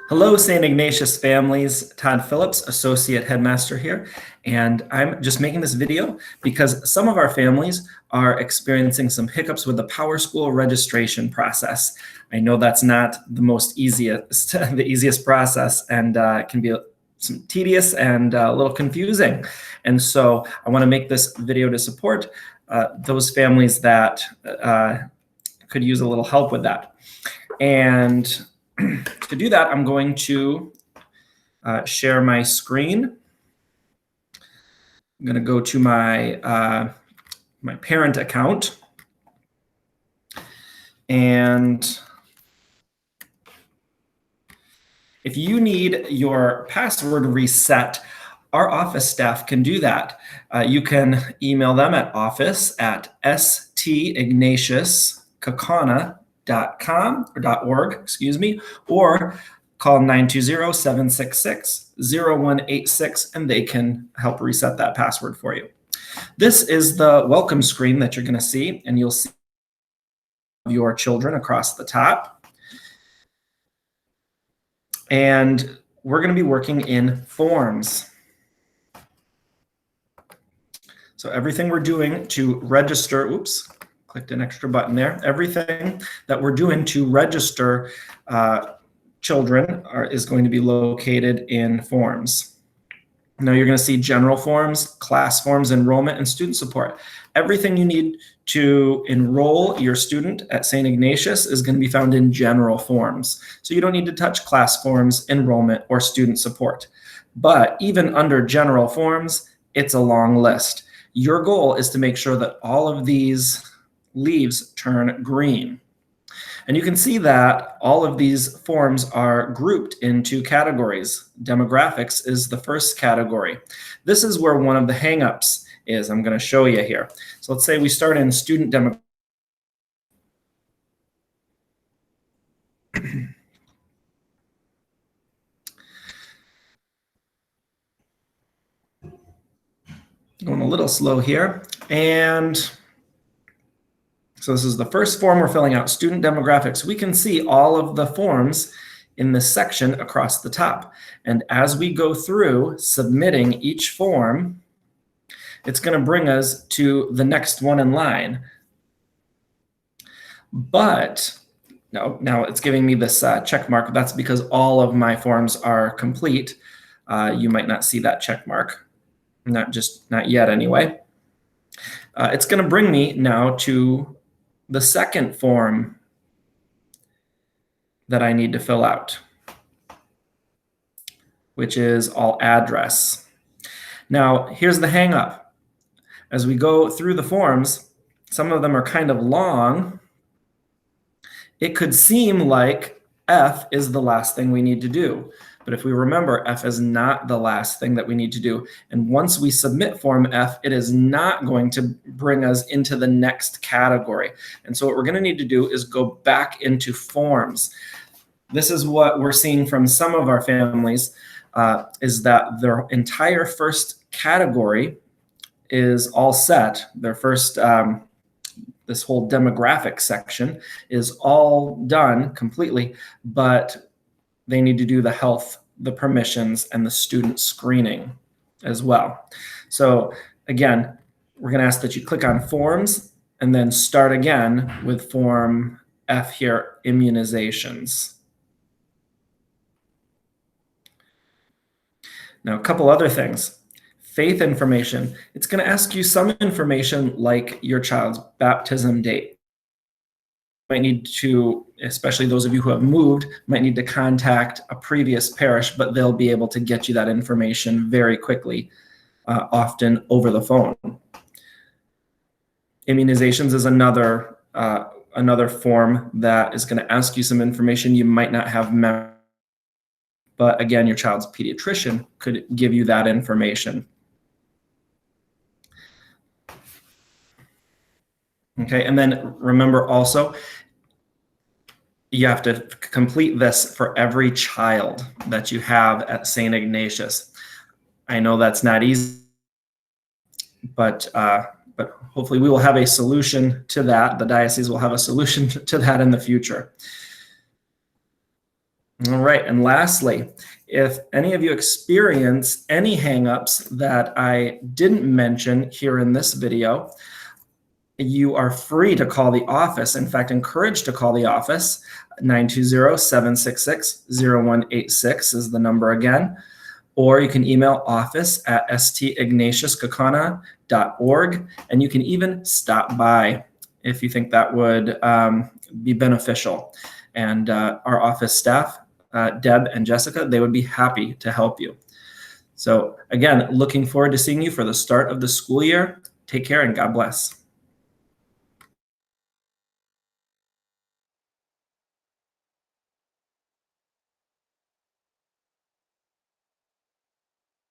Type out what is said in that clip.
Hello, St. Ignatius families. Todd Phillips, Associate Headmaster here, and I'm just making this video because some of our families are experiencing some hiccups with the PowerSchool registration process. I know that's not the easiest process, and it can be some tedious and a little confusing. And so I want to make this video to support those families that could use a little help with that. And to do that, I'm going to share my screen. I'm going to go to my my parent account, and if you need your password reset, our office staff can do that. You can email them at office@stignatiuskakana.com or .org, excuse me, or call 920-766-0186 and they can help reset that password for you. This is the welcome screen that you're going to see, and you'll see your children across the top. And we're going to be working in forms. So everything we're doing to register, oops, clicked an extra button there. Everything that we're doing to register children is going to be located in forms. Now you're going to see general forms, class forms, enrollment, and student support. Everything you need to enroll your student at St. Ignatius is going to be found in general forms. So you don't need to touch class forms, enrollment, or student support. But even under general forms, it's a long list. Your goal is to make sure that all of these leaves turn green. And you can see that all of these forms are grouped into categories. Demographics is the first category. This is where one of the hangups is. I'm going to show you here. So let's say we start in student demographics. Going a little slow here. And so this is the first form we're filling out, student demographics. We can see all of the forms in this section across the top. And as we go through submitting each form, it's going to bring us to the next one in line. But no, now it's giving me this check mark. That's because all of my forms are complete. You might not see that check mark, not yet anyway. It's going to bring me now to the second form that I need to fill out, which is all address. Now, here's the hang up. As we go through the forms, some of them are kind of long. It could seem like F is the last thing we need to do. But if we remember, F is not the last thing that we need to do. And once we submit form F, it is not going to bring us into the next category. And so what we're going to need to do is go back into forms. This is what we're seeing from some of our families, is that their entire first category is all set. Their first, this whole demographic section is all done completely, but they need to do the health, the permissions, and the student screening as well. So again, we're going to ask that you click on forms and then start again with form F here, immunizations. Now, a couple other things. Faith information. It's going to ask you some information like your child's baptism date. Might need to, especially those of you who have moved, might need to contact a previous parish, but they'll be able to get you that information very quickly, often over the phone. Immunizations is another form that is going to ask you some information you might not have memorized, but again, your child's pediatrician could give you that information. Okay, and then remember also, you have to complete this for every child that you have at St. Ignatius. I know that's not easy, but hopefully we will have a solution to that. The diocese will have a solution to that in the future. All right, and lastly, if any of you experience any hangups that I didn't mention here in this video, you are free to call the office. In fact, encouraged to call the office. 920-766-0186 is the number again. Or you can email office@stignatiuskakana.org, and you can even stop by if you think that would be beneficial. And our office staff, Deb and Jessica, they would be happy to help you. So again, looking forward to seeing you for the start of the school year. Take care and God bless.